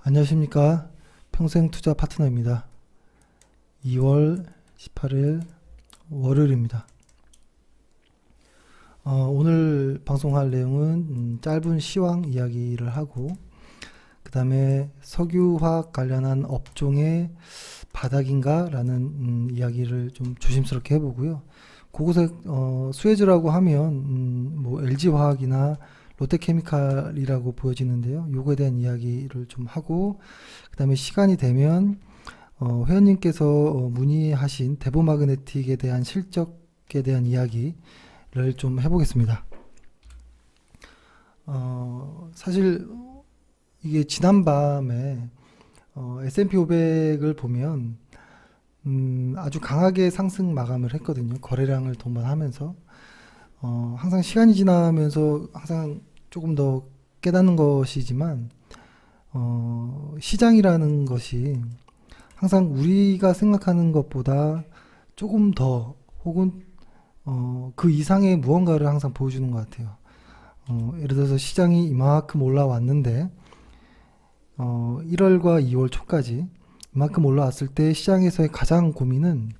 안녕하십니까. 평생투자 파트너입니다. 2월 18일 월요일입니다. 오늘 방송할 내용은 짧은 시황 이야기를 하고 그 다음에 석유화학 관련한 업종의 바닥인가 라는 이야기를 좀 조심스럽게 해보고요. 그곳에 수혜주라고 하면 뭐 LG화학이나 롯데케미칼이라고 보여지는데요. 요거에 대한 이야기를 좀 하고 그 다음에 시간이 되면 회원님께서 문의하신 대보마그네틱에 대한 실적에 대한 이야기를 좀 해보겠습니다. 사실 이게 지난밤에 S&P 500을 보면 아주 강하게 상승 마감을 했거든요. 거래량을 동반하면서 항상 시간이 지나면서 항상 조금 더 깨닫는 것이지만 시장이라는 것이 항상 우리가 생각하는 것보다 조금 더 혹은 그 이상의 무언가를 항상 보여주는 것 같아요. 예를 들어서 시장이 이만큼 올라왔는데 1월과 2월 초까지 이만큼 올라왔을 때 시장에서의 가장 고민은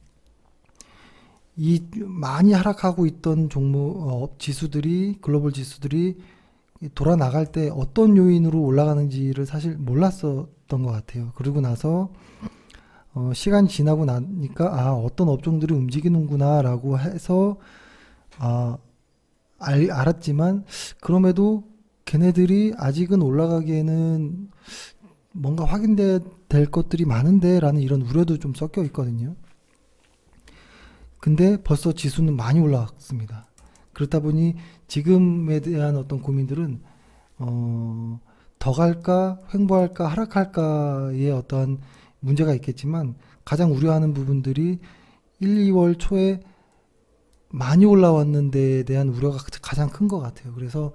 이 많이 하락하고 있던 종목 지수들이 글로벌 지수들이 돌아 나갈 때 어떤 요인으로 올라가는지를 사실 몰랐었던 것 같아요. 그러고 나서 시간이 지나고 나니까 어떤 업종들이 움직이는구나라고 해서 알았지만 그럼에도 걔네들이 아직은 올라가기에는 뭔가 확인될 것들이 많은데 라는 이런 우려도 좀 섞여 있거든요. 근데 벌써 지수는 많이 올라왔습니다. 그렇다 보니 지금에 대한 어떤 고민들은 더 갈까, 횡보할까, 하락할까의 어떤 문제가 있겠지만 가장 우려하는 부분들이 1, 2월 초에 많이 올라왔는 데에 대한 우려가 가장 큰 것 같아요. 그래서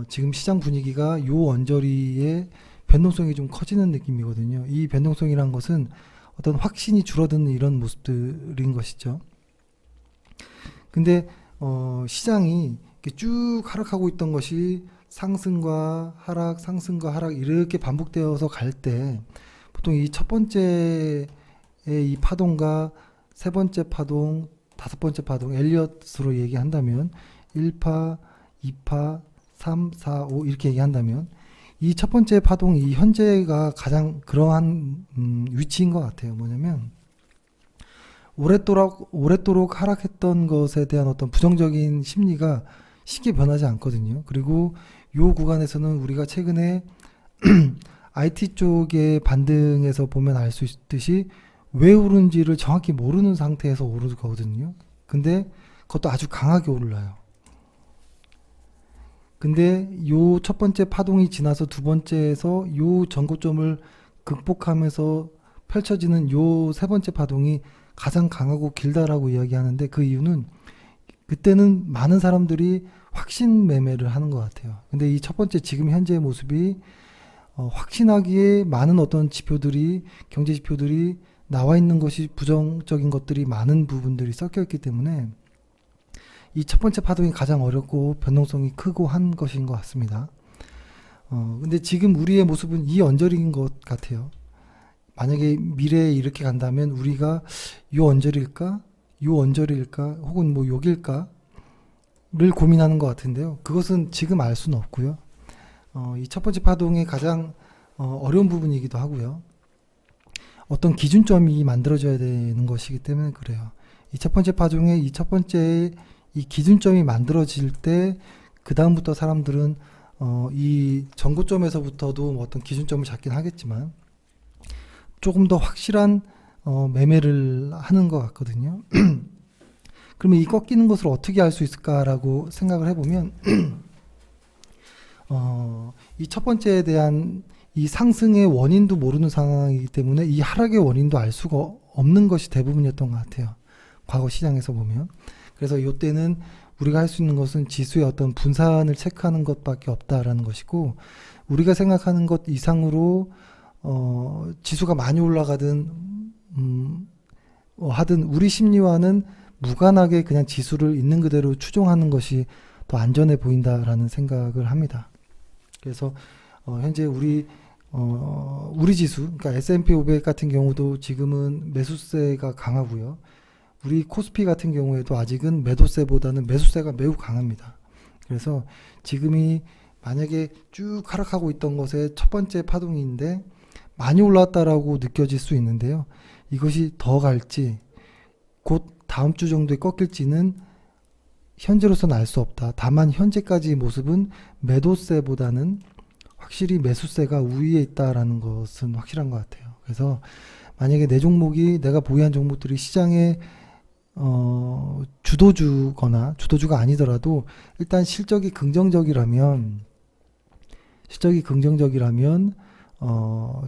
지금 시장 분위기가 요 언저리의 변동성이 좀 커지는 느낌이거든요. 이 변동성이란 것은 어떤 확신이 줄어드는 이런 모습들인 것이죠. 근데 시장이 이렇게 쭉 하락하고 있던 것이 상승과 하락, 상승과 하락 이렇게 반복되어서 갈 때 보통 이 첫 번째의 이 파동과 세 번째 파동, 다섯 번째 파동, 엘리엇으로 얘기한다면 1파, 2파, 3, 4, 5 이렇게 얘기한다면 이 첫 번째 파동, 이 현재가 가장 그러한 위치인 것 같아요. 뭐냐면 오랫도록 하락했던 것에 대한 어떤 부정적인 심리가 쉽게 변하지 않거든요. 그리고 요 구간에서는 우리가 최근에 IT 쪽의 반등에서 보면 알 수 있듯이 왜 오른지를 정확히 모르는 상태에서 오르거든요. 근데 그것도 아주 강하게 올라요. 근데 요 첫 번째 파동이 지나서 두 번째에서 요 전고점을 극복하면서 펼쳐지는 요 세 번째 파동이 가장 강하고 길다라고 이야기하는데 그 이유는 그때는 많은 사람들이 확신 매매를 하는 것 같아요. 근데 이 첫 번째 지금 현재의 모습이 확신하기에 많은 어떤 지표들이 경제 지표들이 나와 있는 것이 부정적인 것들이 많은 부분들이 섞여 있기 때문에 이 첫 번째 파동이 가장 어렵고 변동성이 크고 한 것인 것 같습니다. 근데 지금 우리의 모습은 이 언저리인 것 같아요. 만약에 미래에 이렇게 간다면 우리가 요 언저리일까? 요 언저리일까? 혹은 뭐 여기일까? 를 고민하는 것 같은데요. 그것은 지금 알 수는 없고요. 이 첫 번째 파동의 가장 어려운 부분이기도 하고요. 어떤 기준점이 만들어져야 되는 것이기 때문에 그래요. 이 첫 번째 파동의 이 첫 번째 이 기준점이 만들어질 때 그 다음부터 사람들은 이 전고점에서부터도 어떤 기준점을 잡긴 하겠지만 조금 더 확실한 매매를 하는 것 같거든요. 그러면 이 꺾이는 것을 어떻게 알 수 있을까라고 생각을 해보면 이 첫 번째에 대한 이 상승의 원인도 모르는 상황이기 때문에 이 하락의 원인도 알 수가 없는 것이 대부분이었던 것 같아요. 과거 시장에서 보면. 그래서 이때는 우리가 할 수 있는 것은 지수의 어떤 분산을 체크하는 것밖에 없다라는 것이고 우리가 생각하는 것 이상으로 지수가 많이 올라가든 하든 우리 심리와는 무관하게 그냥 지수를 있는 그대로 추종하는 것이 더 안전해 보인다라는 생각을 합니다. 그래서 현재 우리 우리 지수, 그러니까 S&P 500 같은 경우도 지금은 매수세가 강하고요. 우리 코스피 같은 경우에도 아직은 매도세보다는 매수세가 매우 강합니다. 그래서 지금이 만약에 쭉 하락하고 있던 것의 첫 번째 파동인데 많이 올랐다라고 느껴질 수 있는데요. 이것이 더 갈지 곧 다음 주 정도에 꺾일지는 현재로서는 알 수 없다. 다만 현재까지의 모습은 매도세보다는 확실히 매수세가 우위에 있다라는 것은 확실한 것 같아요. 그래서 만약에 내 종목이 내가 보유한 종목들이 시장에 주도주거나 주도주가 아니더라도 일단 실적이 긍정적이라면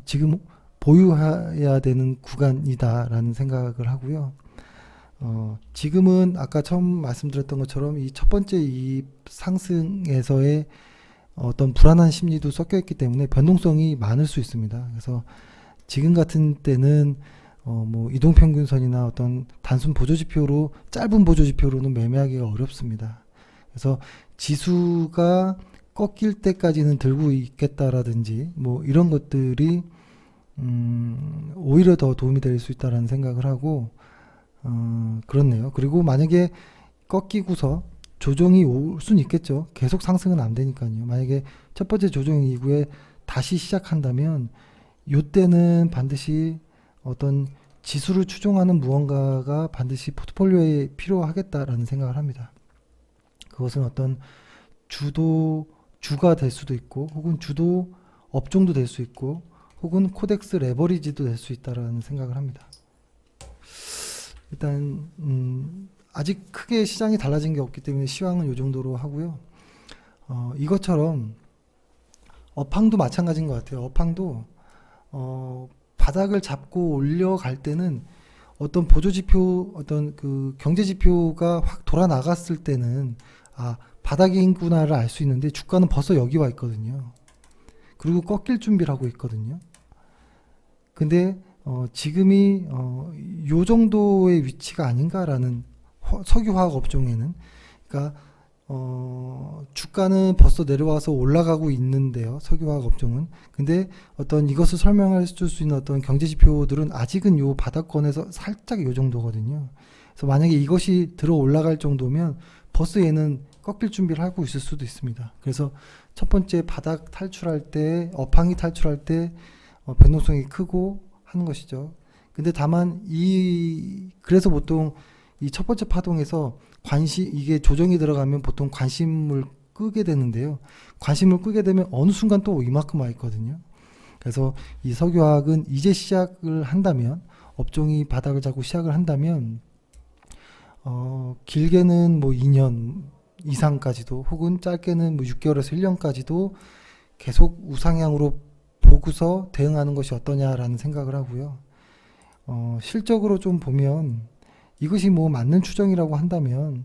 지금 보유해야 되는 구간이다라는 생각을 하고요. 지금은 아까 처음 말씀드렸던 것처럼 이 첫 번째 이 상승에서의 어떤 불안한 심리도 섞여 있기 때문에 변동성이 많을 수 있습니다. 그래서 지금 같은 때는 뭐 이동평균선이나 어떤 단순 보조지표로 짧은 보조지표로는 매매하기가 어렵습니다. 그래서 지수가 꺾일 때까지는 들고 있겠다라든지 뭐 이런 것들이 오히려 더 도움이 될 수 있다라는 생각을 하고 그렇네요. 그리고 만약에 꺾이고서 조정이 올 수는 있겠죠. 계속 상승은 안 되니까요. 만약에 첫 번째 조정 이후에 다시 시작한다면 이때는 반드시 어떤 지수를 추종하는 무언가가 반드시 포트폴리오에 필요하겠다라는 생각을 합니다. 그것은 어떤 주가 될 수도 있고 혹은 주도 업종도 될 수 있고 혹은 코덱스 레버리지도 될 수 있다라는 생각을 합니다. 일단 아직 크게 시장이 달라진 게 없기 때문에 시황은 이 정도로 하고요. 이것처럼 업황도 마찬가지인 것 같아요. 업황도 바닥을 잡고 올려갈 때는 어떤 보조지표, 어떤 그 경제지표가 확 돌아 나갔을 때는 바닥인구나를 알 수 있는데 주가는 벌써 여기 와 있거든요. 그리고 꺾일 준비를 하고 있거든요. 근데 지금이 요 정도의 위치가 아닌가라는 석유화학 업종에는, 그러니까 주가는 벌써 내려와서 올라가고 있는데요. 석유화학 업종은. 근데 어떤 이것을 설명할 수 있는 어떤 경제 지표들은 아직은 요 바닥권에서 살짝 요 정도거든요. 그래서 만약에 이것이 들어 올라갈 정도면 벌써 얘는 꺾일 준비를 하고 있을 수도 있습니다. 그래서 첫 번째 바닥 탈출할 때, 업황이 탈출할 때 변동성이 크고 하는 것이죠. 근데 다만 그래서 보통 이 첫 번째 파동에서 이게 조정이 들어가면 보통 관심을 끄게 되는데요. 관심을 끄게 되면 어느 순간 또 이만큼 와 있거든요. 그래서 이 석유화학은 이제 시작을 한다면, 업종이 바닥을 잡고 시작을 한다면 길게는 뭐 2년 이상까지도 혹은 짧게는 뭐 6개월에서 1년까지도 계속 우상향으로 보고서 대응하는 것이 어떠냐라는 생각을 하고요. 실적으로 좀 보면 이것이 뭐 맞는 추정이라고 한다면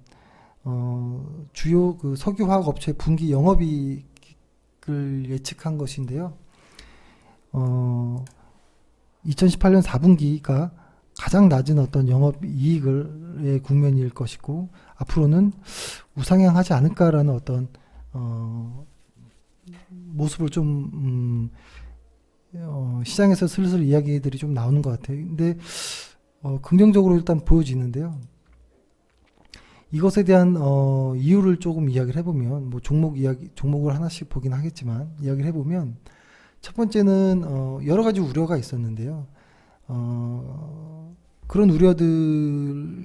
주요 그 석유화학 업체 분기 영업이익을 예측한 것인데요. 2018년 4분기가 가장 낮은 어떤 영업이익의 국면일 것이고 앞으로는 우상향하지 않을까라는 어떤 모습을 좀 시장에서 슬슬 이야기들이 좀 나오는 것 같아요. 근데 긍정적으로 일단 보여지는데요. 이것에 대한 이유를 조금 이야기를 해보면, 뭐 종목을 하나씩 보긴 하겠지만 이야기를 해보면, 첫 번째는 여러 가지 우려가 있었는데요. 그런 우려들을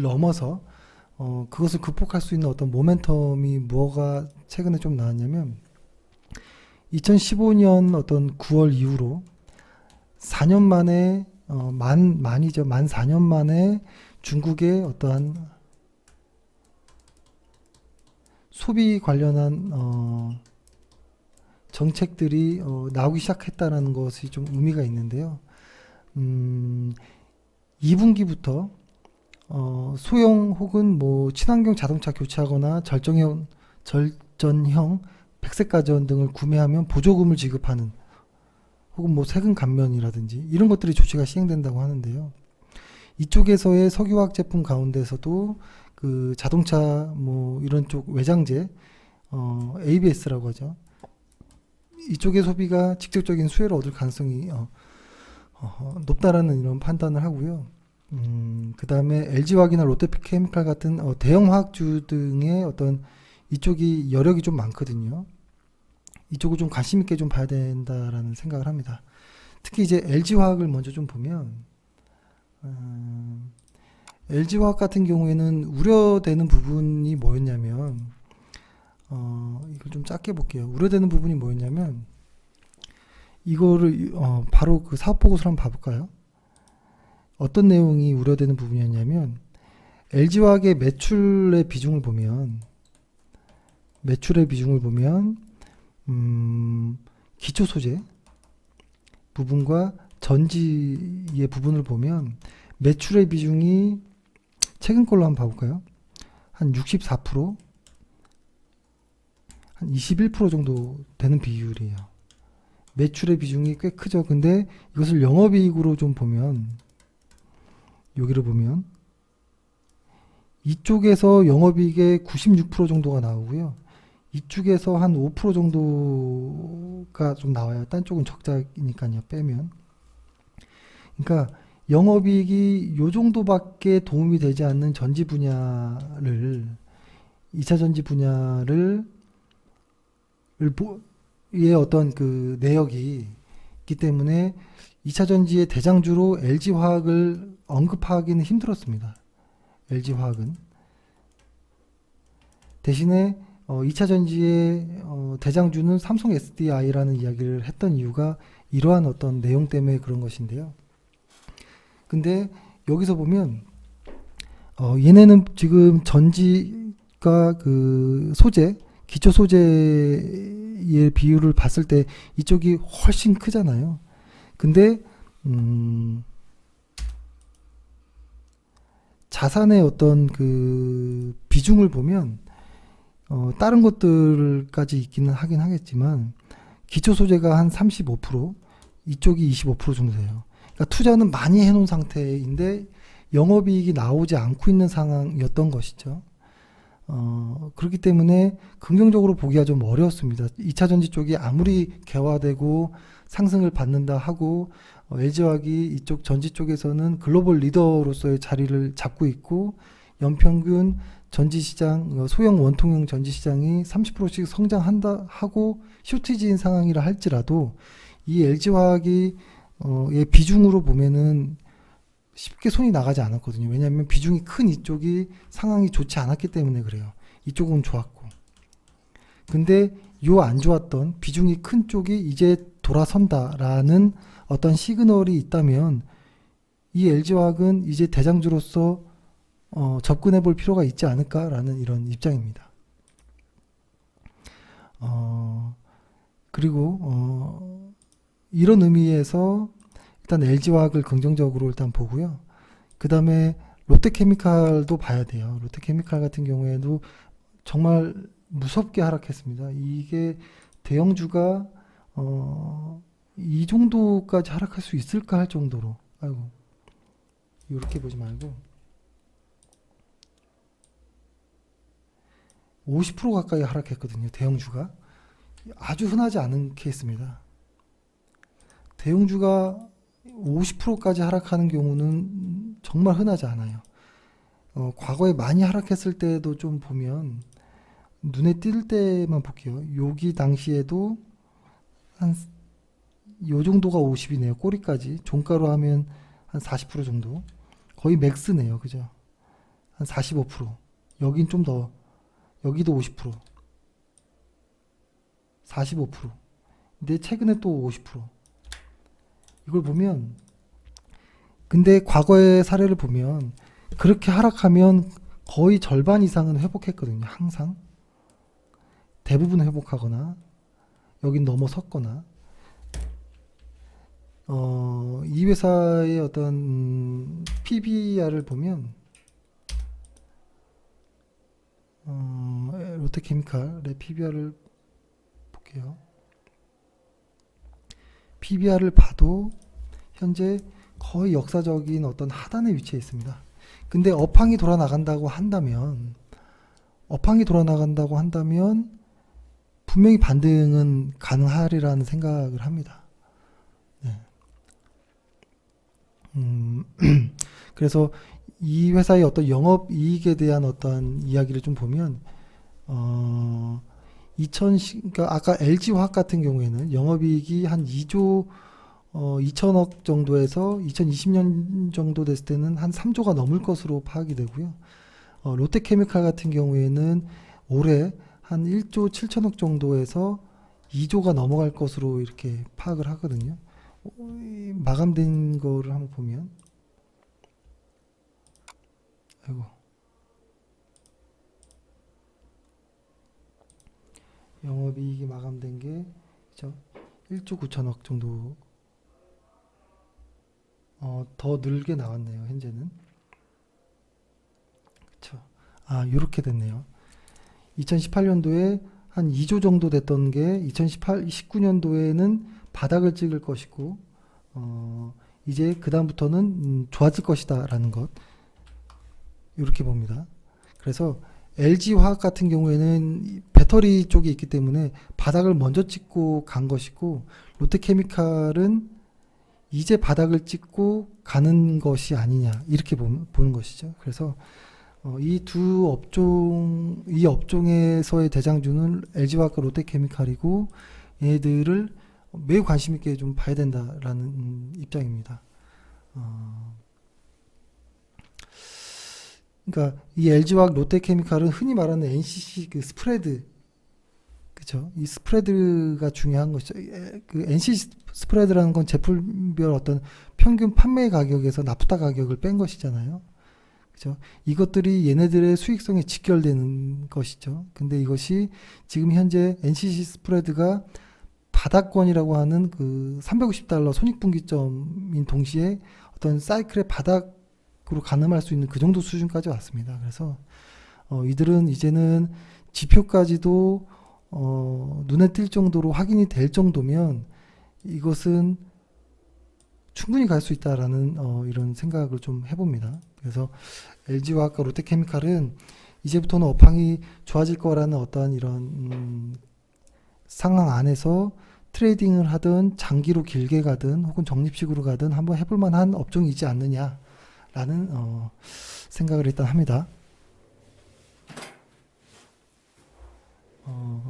넘어서 그것을 극복할 수 있는 어떤 모멘텀이 뭐가 최근에 좀 나왔냐면 2015년 어떤 9월 이후로 4년 만에 만 4년 만에 중국의 어떠한 소비 관련한 정책들이 나오기 시작했다는 것이 좀 의미가 있는데요. 2분기부터 소형 혹은 뭐 친환경 자동차 교체하거나 절전형 백색 가전 등을 구매하면 보조금을 지급하는, 혹은 뭐 세금 감면이라든지 이런 것들이 조치가 시행된다고 하는데요. 이쪽에서의 석유화학 제품 가운데서도 그 자동차 뭐 이런 쪽 외장재 ABS라고 하죠. 이쪽의 소비가 직접적인 수혜를 얻을 가능성이 높다라는 이런 판단을 하고요. 그 다음에 LG화학이나 롯데케미칼 같은 대형 화학주 등의 어떤 이쪽이 여력이 좀 많거든요. 이쪽을 좀 관심 있게 좀 봐야 된다라는 생각을 합니다. 특히 이제 LG화학을 먼저 좀 보면 LG화학 같은 경우에는 우려되는 부분이 뭐였냐면 이걸 좀 짧게 볼게요. 우려되는 부분이 뭐였냐면 이거를 바로 그 사업 보고서를 한번 봐볼까요? 어떤 내용이 우려되는 부분이었냐면 LG화학의 매출의 비중을 보면 기초 소재 부분과 전지의 부분을 보면 매출의 비중이 최근 걸로 한번 봐볼까요? 한 64%, 한 21% 정도 되는 비율이에요. 매출의 비중이 꽤 크죠. 근데 이것을 영업이익으로 좀 보면 여기를 보면 이쪽에서 영업이익의 96% 정도가 나오고요. 이쪽에서 한 5% 정도가 좀 나와요. 딴 쪽은 적자니까요. 빼면. 그러니까 영업이익이 요 정도밖에 도움이 되지 않는 전지 분야를 2차 전지 분야를 의 어떤 그 내역이 있기 때문에 2차 전지의 대장주로 LG화학을 언급하기는 힘들었습니다. LG화학은 대신에 2차 전지의 대장주는 삼성 SDI라는 이야기를 했던 이유가 이러한 어떤 내용 때문에 그런 것인데요. 근데 여기서 보면 얘네는 지금 전지가 그 소재, 기초 소재의 비율을 봤을 때 이쪽이 훨씬 크잖아요. 근데 자산의 어떤 그 비중을 보면 다른 것들까지 있기는 하긴 하겠지만 기초 소재가 한 35%, 이쪽이 25% 정도 돼요. 그러니까 투자는 많이 해놓은 상태인데 영업이익이 나오지 않고 있는 상황이었던 것이죠. 그렇기 때문에 긍정적으로 보기가 좀 어려웠습니다. 2차 전지 쪽이 아무리 개화되고 상승을 받는다 하고 LG화학이 이쪽 전지 쪽에서는 글로벌 리더로서의 자리를 잡고 있고 연평균 전지 시장, 소형 원통형 전지 시장이 30%씩 성장한다 하고 쇼티지인 상황이라 할지라도 이 LG화학이 의 비중으로 보면은 쉽게 손이 나가지 않았거든요. 왜냐하면 비중이 큰 이쪽이 상황이 좋지 않았기 때문에 그래요. 이쪽은 좋았고. 근데 요 안 좋았던 비중이 큰 쪽이 이제 돌아선다라는 어떤 시그널이 있다면 이 LG화학은 이제 대장주로서 접근해 볼 필요가 있지 않을까라는 이런 입장입니다. 그리고 이런 의미에서 일단 LG화학을 긍정적으로 일단 보고요. 그 다음에 롯데케미칼도 봐야 돼요. 롯데케미칼 같은 경우에도 정말 무섭게 하락했습니다. 이게 대형주가 이 정도까지 하락할 수 있을까 할 정도로, 아이고, 이렇게 보지 말고 50% 가까이 하락했거든요. 대형주가 아주 흔하지 않은 케이스입니다. 대형주가 50%까지 하락하는 경우는 정말 흔하지 않아요. 과거에 많이 하락했을 때도 좀 보면 눈에 띌 때만 볼게요. 여기 당시에도 한 요 정도가 50이네요. 꼬리까지 종가로 하면 한 40% 정도. 거의 맥스네요. 그죠? 한 45%. 여긴 좀 더, 여기도 50%. 45%. 근데 최근에 또 50%. 이걸 보면, 근데 과거의 사례를 보면 그렇게 하락하면 거의 절반 이상은 회복했거든요. 항상. 대부분 회복하거나 여긴 넘어섰거나 이 회사의 어떤 PBR을 보면 롯데케미칼의 PBR을 볼게요. PBR을 봐도 현재 거의 역사적인 어떤 하단에 위치해 있습니다. 근데 업황이 돌아나간다고 한다면 분명히 반등은 가능하리라는 생각을 합니다. 네. 그래서 이 회사의 어떤 영업 이익에 대한 어떤 이야기를 좀 보면, 그러니까 아까 LG화학 같은 경우에는 영업이익이 한 2조 2천억 정도에서 2020년 정도 됐을 때는 한 3조가 넘을 것으로 파악이 되고요. 롯데케미칼 같은 경우에는 올해 한 1조 7천억 정도에서 2조가 넘어갈 것으로 이렇게 파악을 하거든요. 이 마감된 거를 한번 보면, 아이고, 영업이익이 마감된 게 그죠? 1조 9천억 정도 더 늘게 나왔네요. 현재는. 그쵸. 아, 요렇게 됐네요. 2018년도에 한 2조 정도 됐던 게 19년도에는 바닥을 찍을 것이고, 이제 그다음부터는 좋아질 것이다라는 것. 이렇게 봅니다. 그래서 LG화학 같은 경우에는 배터리 쪽이 있기 때문에 바닥을 먼저 찍고 간 것이고, 롯데케미칼은 이제 바닥을 찍고 가는 것이 아니냐, 이렇게 보는 것이죠. 그래서 이 이 업종에서의 대장주는 LG화학과 롯데케미칼이고, 얘들을 매우 관심 있게 좀 봐야 된다라는 입장입니다. 그러니까 이 LG화학 롯데케미칼은 흔히 말하는 NCC 그 스프레드, 그죠? 이 스프레드가 중요한 것이죠. 그 NCC 스프레드라는 건 제품별 어떤 평균 판매 가격에서 나프타 가격을 뺀 것이잖아요. 그죠? 이것들이 얘네들의 수익성에 직결되는 것이죠. 근데 이것이 지금 현재 NCC 스프레드가 바닥권이라고 하는 그 $350 손익분기점인 동시에 어떤 사이클의 바닥으로 가늠할 수 있는 그 정도 수준까지 왔습니다. 그래서 이들은 이제는 지표까지도 눈에 띌 정도로 확인이 될 정도면 이것은 충분히 갈 수 있다라는 이런 생각을 좀 해봅니다. 그래서 LG화학과 롯데케미칼은 이제부터는 업황이 좋아질 거라는 어떠한 이런 상황 안에서 트레이딩을 하든 장기로 길게 가든 혹은 적립식으로 가든 한번 해볼 만한 업종이지 않느냐라는 생각을 일단 합니다.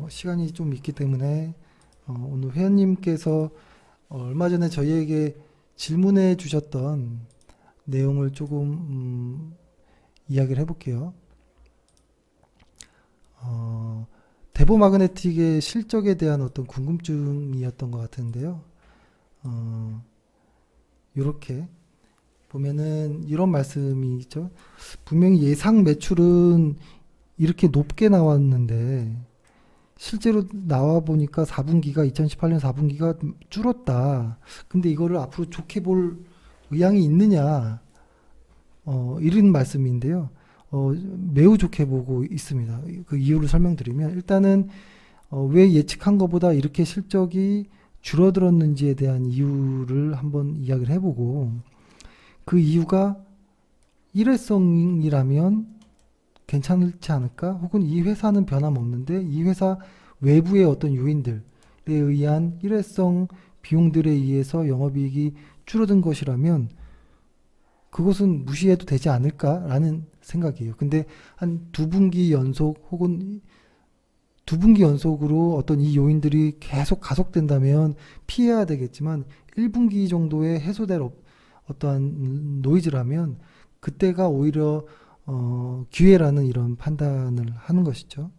시간이 좀 있기 때문에 오늘 회원님께서 얼마 전에 저희에게 질문해 주셨던 내용을 조금 이야기를 해볼게요. 데보마그네틱의 실적에 대한 어떤 궁금증이었던 것 같은데요. 이렇게 보면은 이런 말씀이 있죠. 분명히 예상 매출은 이렇게 높게 나왔는데 실제로 나와 보니까 2018년 4분기가 줄었다. 근데 이거를 앞으로 좋게 볼 의향이 있느냐? 이런 말씀인데요. 매우 좋게 보고 있습니다. 그 이유를 설명드리면 일단은 왜 예측한 것보다 이렇게 실적이 줄어들었는지에 대한 이유를 한번 이야기를 해보고, 그 이유가 일회성이라면 괜찮지 않을까? 혹은 이 회사는 변함없는데 이 회사 외부의 어떤 요인들에 의한 일회성 비용들에 의해서 영업이익이 줄어든 것이라면 그것은 무시해도 되지 않을까라는 생각이에요. 근데 한 2분기 연속 혹은 2분기 연속으로 어떤 이 요인들이 계속 가속된다면 피해야 되겠지만 1분기 정도에 해소될 어떠한 노이즈라면 그때가 오히려 기회라는 이런 판단을 하는 것이죠.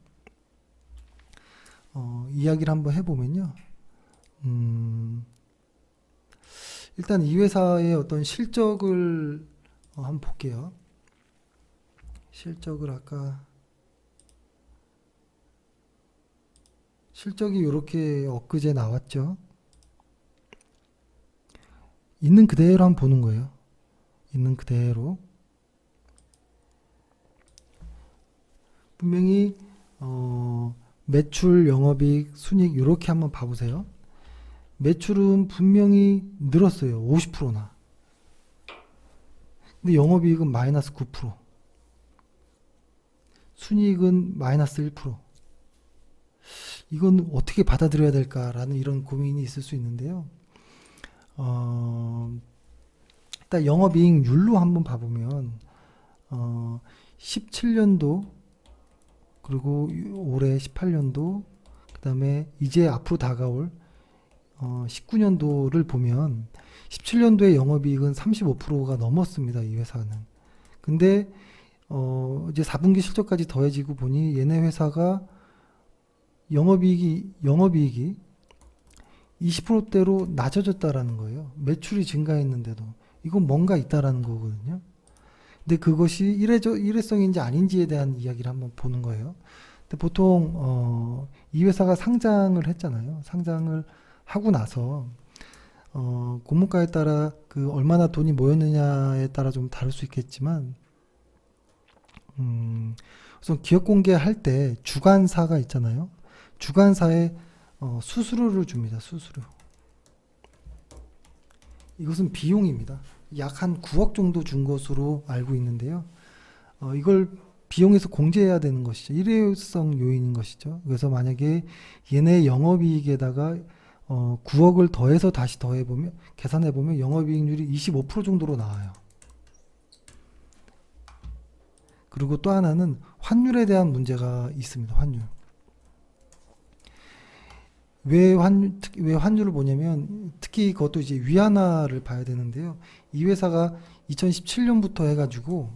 이야기를 한번 해보면요. 일단 이 회사의 어떤 실적을 한번 볼게요. 실적이 이렇게 엊그제 나왔죠. 있는 그대로 한번 보는 거예요. 있는 그대로. 분명히 매출, 영업이익, 순이익 이렇게 한번 봐보세요. 매출은 분명히 늘었어요. 50%나. 근데 영업이익은 마이너스 9%. 순이익은 마이너스 1%. 이건 어떻게 받아들여야 될까라는 이런 고민이 있을 수 있는데요. 일단 영업이익률로 한번 봐보면 17년도 그리고 올해 18년도 그다음에 이제 앞으로 다가올 19년도를 보면 17년도의 영업이익은 35%가 넘었습니다. 이 회사는. 근데 이제 4분기 실적까지 더해지고 보니 얘네 회사가 영업이익이 20%대로 낮아졌다라는 거예요. 매출이 증가했는데도. 이건 뭔가 있다라는 거거든요. 근데 그것이 일회성인지 아닌지에 대한 이야기를 한번 보는 거예요. 근데 보통 이 회사가 상장을 했잖아요. 상장을 하고 나서 고물가에 따라 그 얼마나 돈이 모였느냐에 따라 좀 다를 수 있겠지만 우선 기업 공개할 때 주관사가 있잖아요. 주관사에 수수료를 줍니다. 수수료. 이것은 비용입니다. 약 한 9억 정도 준 것으로 알고 있는데요. 이걸 비용에서 공제해야 되는 것이죠. 일회성 요인인 것이죠. 그래서 만약에 얘네 영업이익에다가 9억을 더해서 다시 더해보면 계산해보면 영업이익률이 25% 정도로 나와요. 그리고 또 하나는 환율에 대한 문제가 있습니다. 환율. 왜 환율을 보냐면 특히 그것도 이제 위안화를 봐야 되는데요. 이 회사가 2017년부터 해가지고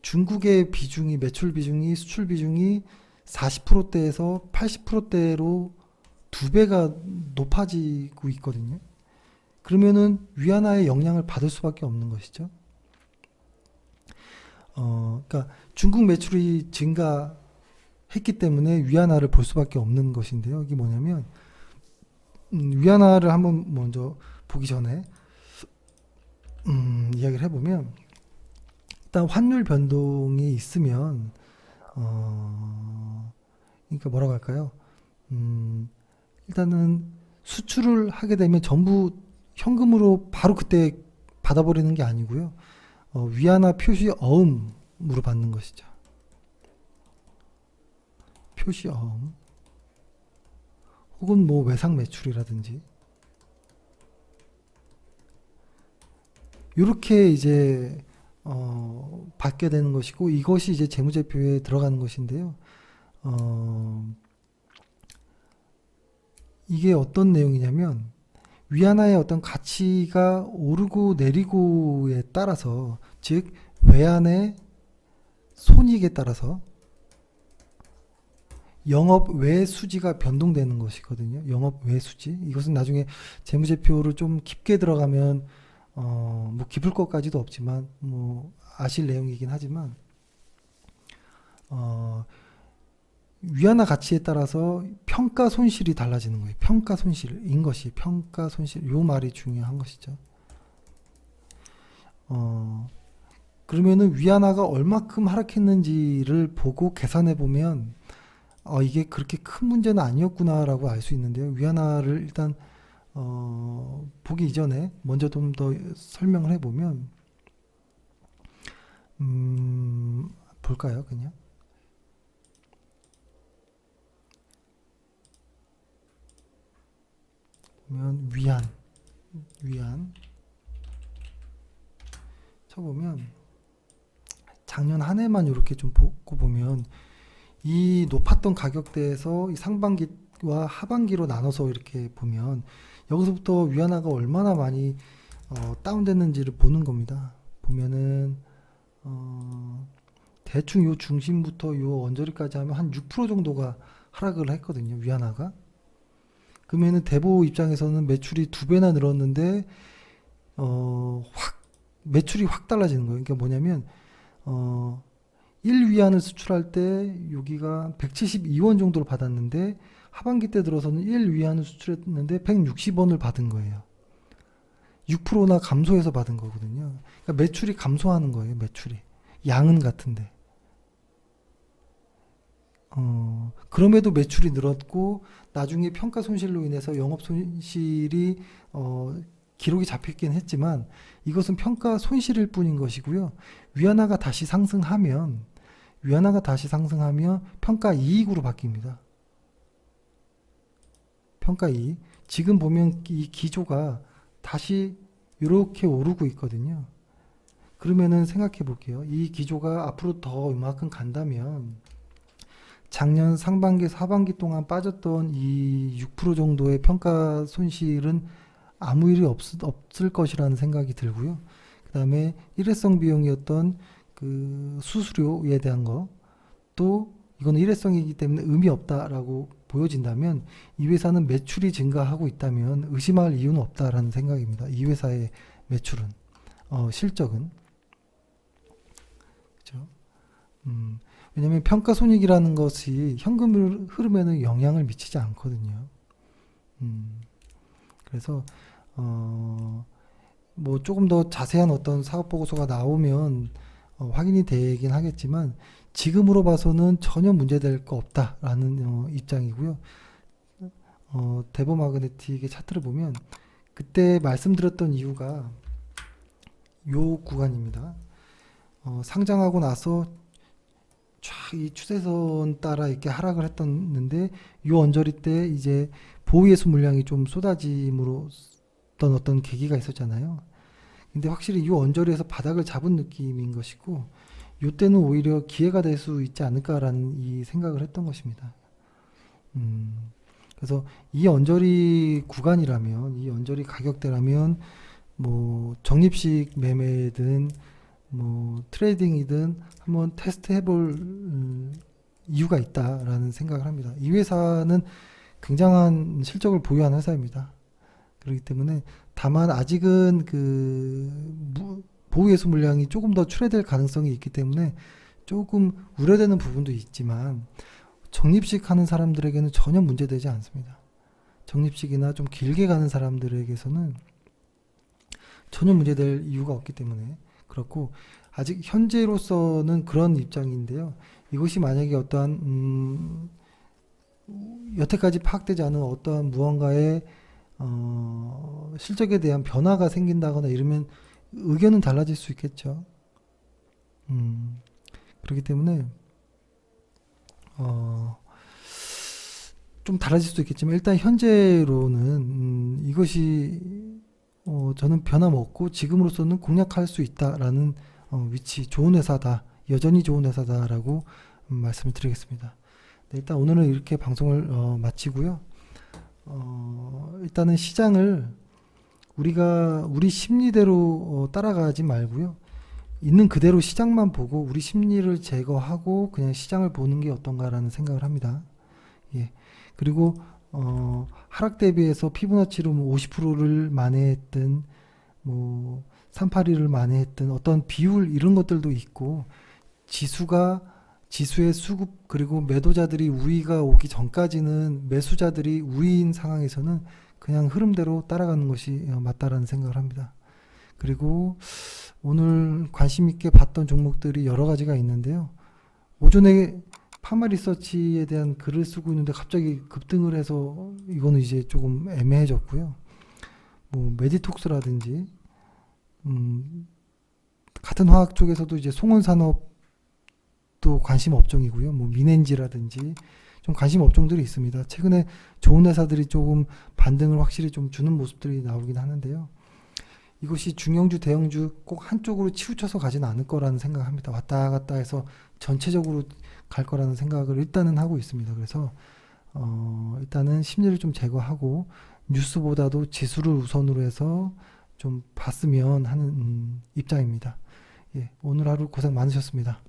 중국의 비중이 매출 비중이 수출 비중이 40%대에서 80%대로 두 배가 높아지고 있거든요. 그러면은 위안화의 영향을 받을 수밖에 없는 것이죠. 그러니까 중국 매출이 증가했기 때문에 위안화를 볼 수밖에 없는 것인데요. 이게 뭐냐면 위안화를 한번 먼저 보기 전에 이야기를 해보면 일단 환율 변동이 있으면 그러니까 뭐라고 할까요? 일단은 수출을 하게 되면 전부 현금으로 바로 그때 받아버리는 게 아니고요. 위안화 표시 어음으로 받는 것이죠. 표시 어음. 혹은 뭐 외상 매출이라든지 이렇게 이제 받게 되는 것이고 이것이 이제 재무제표에 들어가는 것인데요. 이게 어떤 내용이냐면 위안화의 어떤 가치가 오르고 내리고에 따라서 즉 외환의 손익에 따라서 영업 외수지가 변동되는 것이거든요. 영업 외수지. 이것은 나중에 재무제표를 좀 깊게 들어가면 뭐 깊을 것까지도 없지만 뭐 아실 내용이긴 하지만 위안화 가치에 따라서 평가 손실이 달라지는 거예요. 평가 손실인 것이 평가 손실. 요 말이 중요한 것이죠. 그러면은 위안화가 얼마큼 하락했는지를 보고 계산해 보면 이게 그렇게 큰 문제는 아니었구나라고 알 수 있는데요. 위안화를 일단 보기 이전에 먼저 좀 더 설명을 해보면 볼까요? 그냥 보면 위안 쳐보면 작년 한 해만 이렇게 좀 보고 보면 이 높았던 가격대에서 이 상반기와 하반기로 나눠서 이렇게 보면 여기서부터 위안화가 얼마나 많이 다운됐는지를 보는 겁니다. 보면은 대충 요 중심부터 요 언저리까지 하면 한 6% 정도가 하락을 했거든요. 위안화가. 그러면은 대보 입장에서는 매출이 2배나 늘었는데 매출이 확 달라지는 거예요. 그러니까 뭐냐면 1위안을 수출할 때 여기가 172원 정도로 받았는데 하반기 때 들어서는 1위안을 수출했는데 160원을 받은 거예요. 6%나 감소해서 받은 거거든요. 그러니까 매출이 감소하는 거예요. 매출이. 양은 같은데. 그럼에도 매출이 늘었고 나중에 평가 손실로 인해서 영업 손실이 기록이 잡혔긴 했지만 이것은 평가 손실일 뿐인 것이고요. 위안화가 다시 상승하면 평가 이익으로 바뀝니다. 평가 2. 지금 보면 이 기조가 다시 이렇게 오르고 있거든요. 그러면은 생각해 볼게요. 이 기조가 앞으로 더 이만큼 간다면 작년 상반기, 하반기 동안 빠졌던 이 6% 정도의 평가 손실은 아무 일이 없을 것이라는 생각이 들고요. 그 다음에 일회성 비용이었던 그 수수료에 대한 거, 또 이거는 일회성이기 때문에 의미 없다라고 보여진다면 이 회사는 매출이 증가하고 있다면 의심할 이유는 없다라는 생각입니다. 이 회사의 매출은, 실적은. 그렇죠? 왜냐하면 평가손익이라는 것이 현금 흐름에는 영향을 미치지 않거든요. 그래서 뭐 조금 더 자세한 어떤 사업보고서가 나오면 확인이 되긴 하겠지만 지금으로 봐서는 전혀 문제될 거 없다라는 입장이고요. 대보마그네틱의 차트를 보면 그때 말씀드렸던 이유가 요 구간입니다. 상장하고 나서 쫙 이 추세선 따라 이렇게 하락을 했었는데 요 언저리 때 이제 보유예수 물량이 좀 쏟아짐으로 어떤 계기가 있었잖아요. 근데 확실히 이 언저리에서 바닥을 잡은 느낌인 것이고 이때는 오히려 기회가 될 수 있지 않을까라는 이 생각을 했던 것입니다. 그래서 이 언저리 구간이라면, 이 언저리 가격대라면 뭐 적립식 매매든 뭐 트레이딩이든 한번 테스트 해볼 이유가 있다라는 생각을 합니다. 이 회사는 굉장한 실적을 보유한 회사입니다. 그렇기 때문에 다만 아직은 그 보유예수 물량이 조금 더 출회될 가능성이 있기 때문에 조금 우려되는 부분도 있지만 적립식 하는 사람들에게는 전혀 문제되지 않습니다. 적립식이나 좀 길게 가는 사람들에게서는 전혀 문제될 이유가 없기 때문에 그렇고, 아직 현재로서는 그런 입장인데요. 이것이 만약에 어떠한 여태까지 파악되지 않은 어떠한 무언가의 실적에 대한 변화가 생긴다거나 이러면 의견은 달라질 수 있겠죠. 그렇기 때문에 좀 달라질 수도 있겠지만 일단 현재로는 이것이 저는 변함없고 지금으로서는 공략할 수 있다라는 위치, 좋은 회사다, 여전히 좋은 회사다라고 말씀을 드리겠습니다. 네, 일단 오늘은 이렇게 방송을 마치고요. 일단은 시장을 우리가 우리 심리대로 따라가지 말고요. 있는 그대로 시장만 보고 우리 심리를 제거하고 그냥 시장을 보는 게 어떤가라는 생각을 합니다. 예. 그리고 하락 대비해서 피보나치로 뭐 50%를 만회했든 뭐 382를 만회했든 어떤 비율 이런 것들도 있고, 지수의 수급 그리고 매도자들이 우위가 오기 전까지는 매수자들이 우위인 상황에서는 그냥 흐름대로 따라가는 것이 맞다라는 생각을 합니다. 그리고 오늘 관심 있게 봤던 종목들이 여러 가지가 있는데요. 오전에 파마리서치에 대한 글을 쓰고 있는데 갑자기 급등을 해서 이거는 이제 조금 애매해졌고요. 뭐 메디톡스라든지 같은 화학 쪽에서도 이제 송원산업도 관심 업종이고요. 뭐 미넨지라든지 좀 관심 업종들이 있습니다. 최근에 좋은 회사들이 조금 반등을 확실히 좀 주는 모습들이 나오긴 하는데요. 이것이 중형주, 대형주 꼭 한쪽으로 치우쳐서 가지는 않을 거라는 생각합니다. 왔다 갔다 해서 전체적으로 갈 거라는 생각을 일단은 하고 있습니다. 그래서 일단은 심리를 좀 제거하고 뉴스보다도 지수를 우선으로 해서 좀 봤으면 하는 입장입니다. 예, 오늘 하루 고생 많으셨습니다.